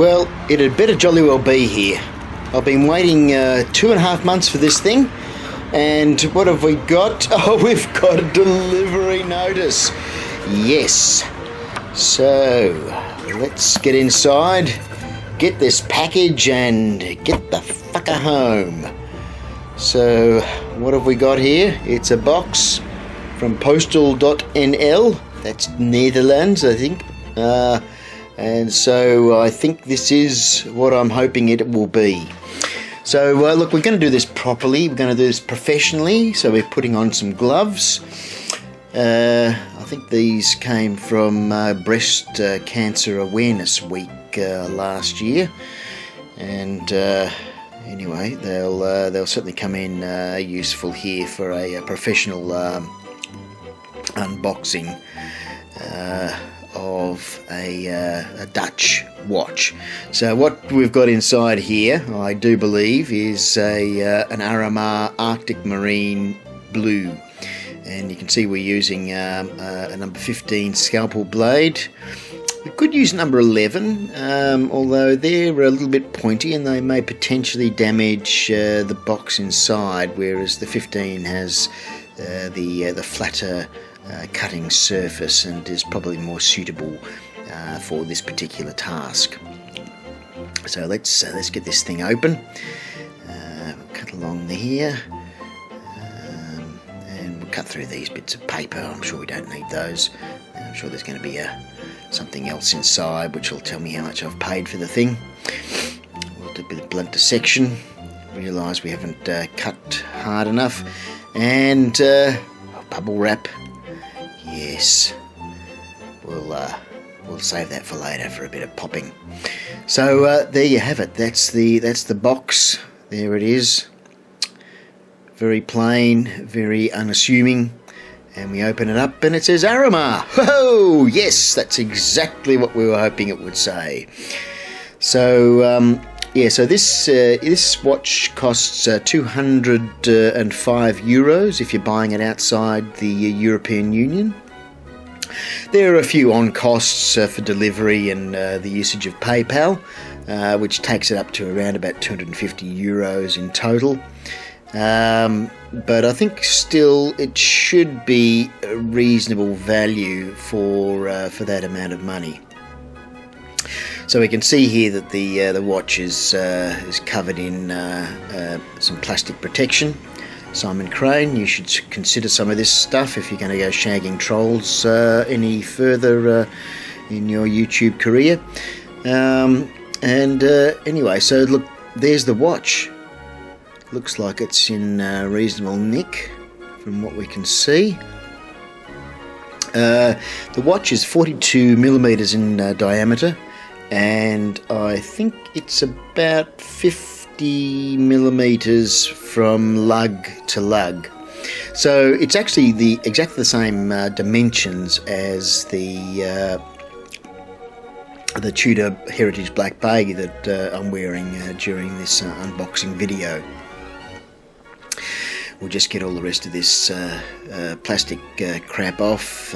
Well, it had better jolly well be here. I've been waiting 2.5 months for this thing, and what have we got? Oh, we've got a delivery notice. Yes. So, let's get inside, get this package, and get the fucker home. So, what have we got here? It's a box from postal.nl. That's Netherlands, I think. And so I think this is what I'm hoping it will be. So look, we're going to do this properly. We're going to do this professionally. So we're putting on some gloves. I think these came from Breast Cancer Awareness Week last year. And anyway, they'll certainly come in useful here for a professional unboxing of a Dutch watch. So what we've got inside here, I do believe, is an Aramar Arctic Marine Blue, and you can see we're using a number 15 scalpel blade. We could use number 11, although they're a little bit pointy and they may potentially damage the box inside, whereas the 15 has the flatter cutting surface and is probably more suitable for this particular task. So let's get this thing open. Cut along here, and we'll cut through these bits of paper. I'm sure we don't need those. I'm sure there's going to be something else inside which will tell me how much I've paid for the thing. We'll do a bit of blunt dissection. Realise we haven't cut hard enough, and bubble wrap. Yes, we'll save that for later for a bit of popping. So there you have it. That's the box. There it is. Very plain, very unassuming. And we open it up and it says Aramar. Oh yes, that's exactly what we were hoping it would say. So yeah, so this watch costs 205 euros if you're buying it outside the European Union. There are a few on costs for delivery and the usage of PayPal, which takes it up to around about 250 euros in total. But I think still it should be a reasonable value for that amount of money. So we can see here that the watch is covered in some plastic protection. Simon Crane, you should consider some of this stuff if you're going to go shagging trolls any further in your YouTube career. Anyway, so look, there's the watch. Looks like it's in reasonable nick from what we can see. The watch is 42 millimeters in diameter, and I think it's about 50 millimeters from lug to lug. So it's actually exactly the same dimensions as the Tudor Heritage Black Bay that I'm wearing during this unboxing video. We'll just get all the rest of this plastic crap off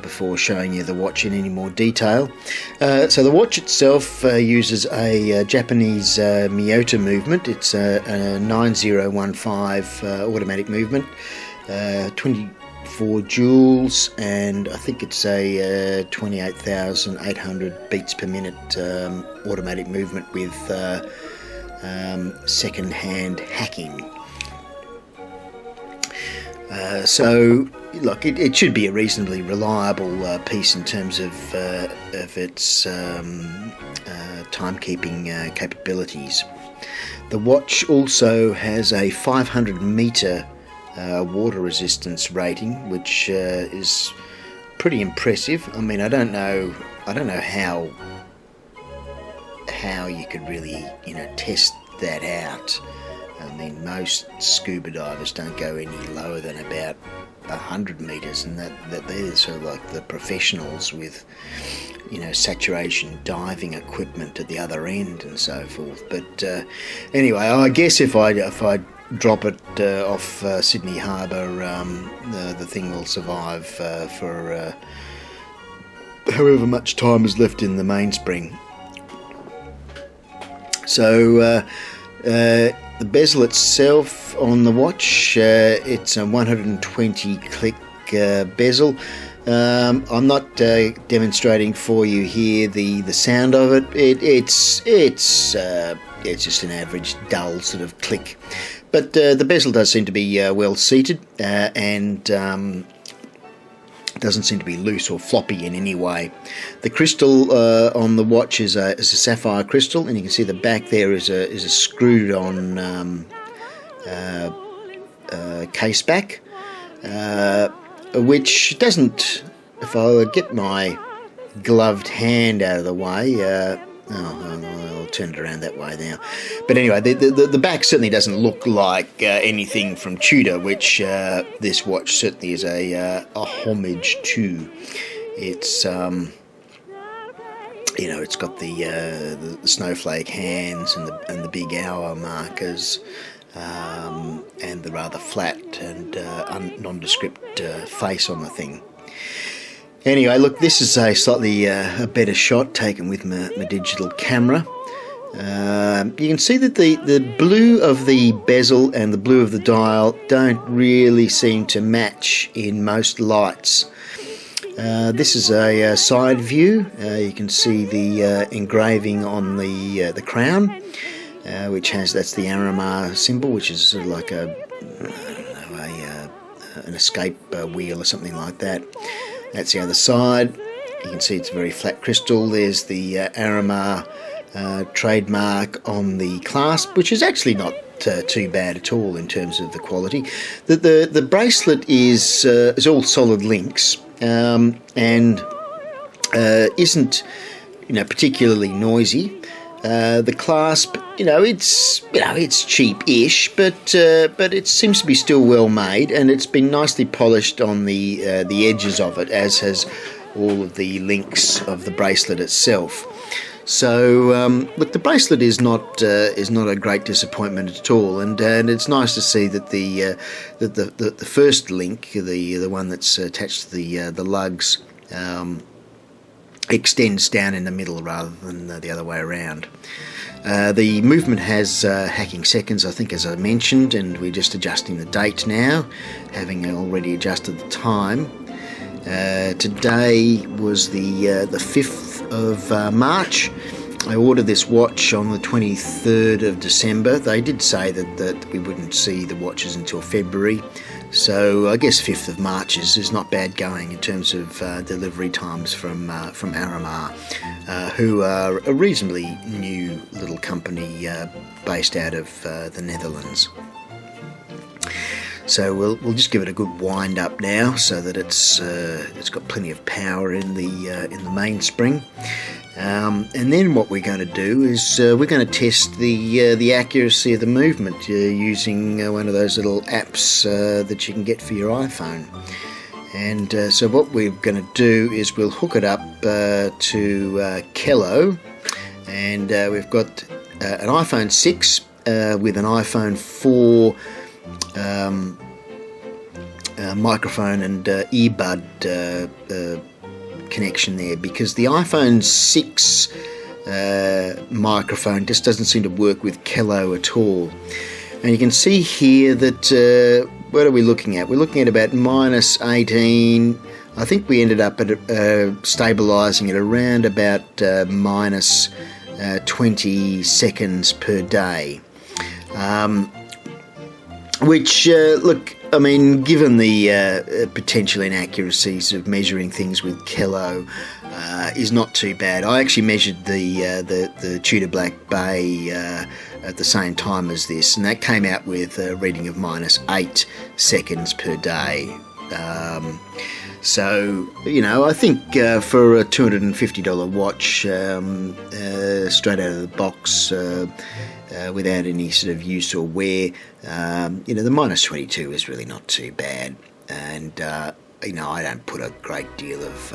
before showing you the watch in any more detail. So the watch itself uses a Japanese Miyota movement. It's a 9015 automatic movement, 24 joules, and I think it's a 28,800 beats per minute automatic movement with second-hand hacking. So, look, it should be a reasonably reliable piece in terms of its timekeeping capabilities. The watch also has a 500 metre water resistance rating, which is pretty impressive. I mean, I don't know how you could really, test that out. I mean, most scuba divers don't go any lower than about 100 metres, and that they're sort of like the professionals with, saturation diving equipment at the other end and so forth. But anyway, I guess if I drop it off Sydney Harbour, the thing will survive for however much time is left in the mainspring. So the bezel itself on the watch, it's a 120 click bezel. I'm not demonstrating for you here the sound of it. It's just an average dull sort of click, but the bezel does seem to be well seated, and doesn't seem to be loose or floppy in any way. The crystal on the watch is a sapphire crystal, and you can see the back there is a screwed on case back, which doesn't, if I get my gloved hand out of the way, I'll turn it around that way now. But anyway, the back certainly doesn't look like anything from Tudor, which this watch certainly is a homage to. It's it's got the snowflake hands and the big hour markers, and the rather flat and nondescript face on the thing. Anyway, look, this is a slightly a better shot taken with my digital camera. You can see that the blue of the bezel and the blue of the dial don't really seem to match in most lights. This is a side view. You can see the engraving on the crown, which that's the Aramar symbol, which is sort of like an escape wheel or something like that. That's the other side. You can see it's a very flat crystal. There's the Aramar trademark on the clasp, which is actually not too bad at all in terms of the quality. The bracelet is all solid links, and isn't particularly noisy. The clasp, it's cheap-ish, but it seems to be still well made, and it's been nicely polished on the edges of it, as has all of the links of the bracelet itself. So, look, the bracelet is not a great disappointment at all, and it's nice to see that the first link, the one that's attached to the lugs, extends down in the middle rather than the other way around. The movement has hacking seconds, I think, as I mentioned, and we're just adjusting the date now, having already adjusted the time. Today was the 5th of March. I ordered this watch on the 23rd of December. They did say that we wouldn't see the watches until February, so I guess 5th of March is not bad going in terms of delivery times from Aramar, who are a reasonably new little company based out of the Netherlands. So we'll just give it a good wind up now, so that it's got plenty of power in the mainspring. And then what we're going to do is we're going to test the accuracy of the movement using one of those little apps that you can get for your iPhone. And so what we're going to do is we'll hook it up to Kello, and we've got an iPhone 6 with an iPhone 4 microphone and earbud connection there, because the iPhone 6 microphone just doesn't seem to work with Kello at all. And you can see here that what are we looking at? We're looking at about minus 18. I think we ended up at stabilising it around about minus 20 seconds per day. Which, look, I mean, given the potential inaccuracies of measuring things with Kello, is not too bad. I actually measured the Tudor Black Bay at the same time as this, and that came out with a reading of minus 8 seconds per day. So, I think for a $250 watch, straight out of the box, without any sort of use or wear, the minus 22 is really not too bad. And, I don't put a great deal of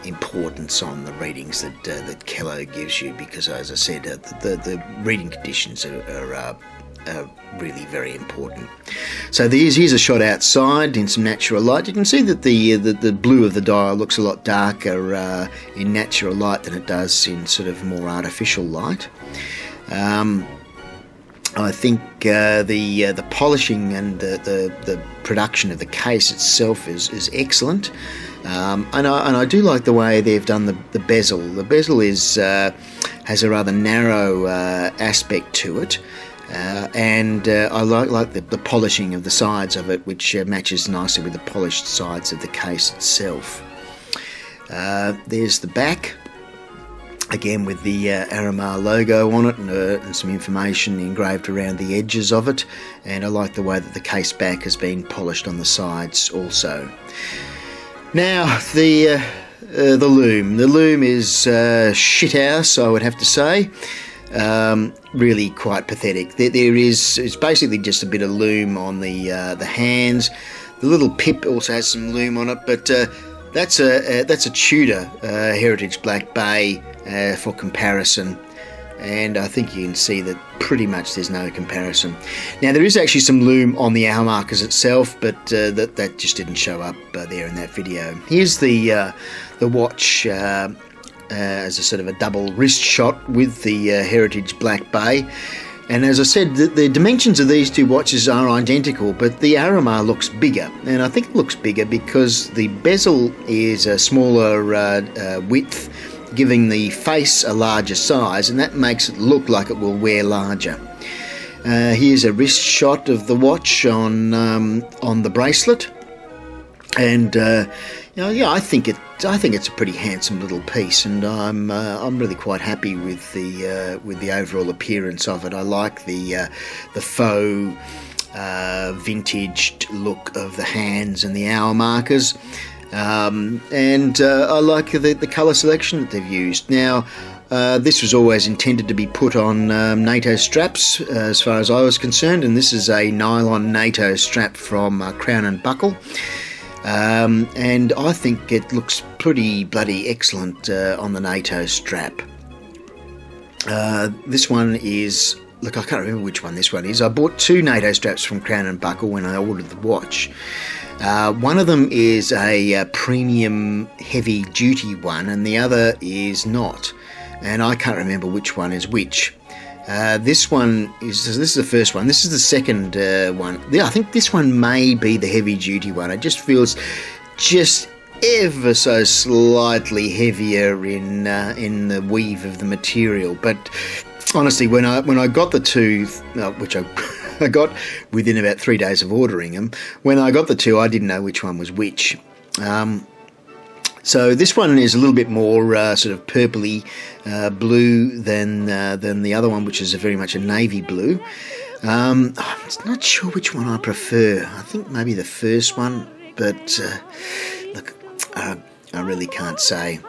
importance on the readings that Kello gives you, because, as I said, the reading conditions are really very important. So here's a shot outside in some natural light. You can see that the blue of the dial looks a lot darker in natural light than it does in sort of more artificial light. I think the polishing and the production of the case itself is excellent, and I do like the way they've done the bezel. The bezel has a rather narrow aspect to it, and I like the polishing of the sides of it, which matches nicely with the polished sides of the case itself. There's the back. Again with the Aramar logo on it and some information engraved around the edges of it, and I like the way that the case back has been polished on the sides also. Now the loom. The loom is shithouse, I would have to say. Really quite pathetic. It's basically just a bit of loom on the hands. The little pip also has some loom on it, but that's a Tudor Heritage Black Bay for comparison, and I think you can see that pretty much there's no comparison. Now there is actually some loom on the hour markers itself, but that just didn't show up there in that video. Here's the watch as a sort of a double wrist shot with the Heritage Black Bay. And as I said, the dimensions of these two watches are identical, but the Aramar looks bigger. And I think it looks bigger because the bezel is a smaller width, giving the face a larger size, and that makes it look like it will wear larger. Here's a wrist shot of the watch on the bracelet, and I think it's a pretty handsome little piece, and I'm really quite happy with the overall appearance of it. I like the faux vintaged look of the hands and the hour markers, and I like the colour selection that they've used. Now this was always intended to be put on NATO straps as far as I was concerned, and this is a nylon NATO strap from Crown and Buckle. And I think it looks pretty bloody excellent on the NATO strap. This one is, look, I can't remember which one this one is. I bought two NATO straps from Crown and Buckle when I ordered the watch. One of them is a premium heavy duty one, and the other is not, and I can't remember which one is which. This is the first one. This is the second one. Yeah, I think this one may be the heavy duty one. It just feels just ever so slightly heavier in the weave of the material. But honestly, when I got the two, which I got within about 3 days of ordering them, when I got the two, I didn't know which one was which. So this one is a little bit more sort of purpley blue than the other one, which is very much a navy blue. I'm not sure which one I prefer. I think maybe the first one, but look, I really can't say.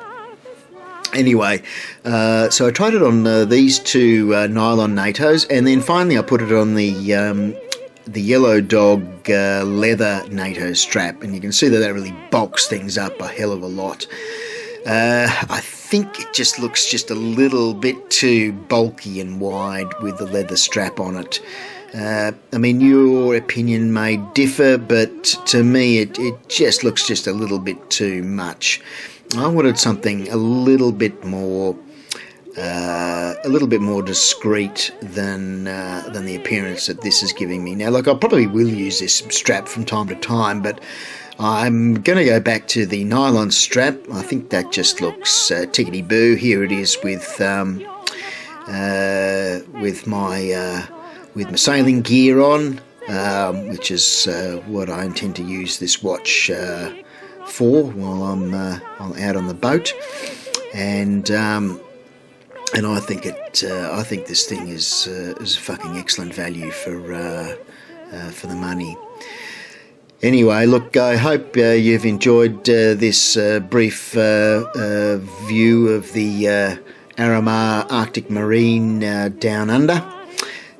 Anyway, so I tried it on these two nylon NATOs, and then finally I put it on the Yellow Dog leather NATO strap, and you can see that really bulks things up a hell of a lot. I think it just looks just a little bit too bulky and wide with the leather strap on it. I mean, your opinion may differ, but to me it just looks just a little bit too much. I wanted something a little bit more discreet than the appearance that this is giving me. Now, look, I probably will use this strap from time to time, but I'm going to go back to the nylon strap. I think that just looks tickety-boo. Here it is with my sailing gear on, which is what I intend to use this watch for while I'm out on the boat, and I think this thing is a fucking excellent value for the money. Anyway, look, I hope you've enjoyed this brief view of the Aramar Arctic Marine Downunder,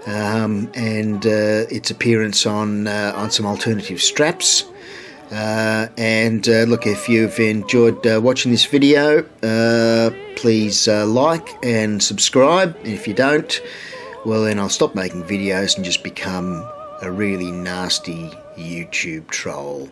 and its appearance on some alternative straps. Look, if you've enjoyed watching this video, please like and subscribe. And if you don't, well then I'll stop making videos and just become a really nasty YouTube troll.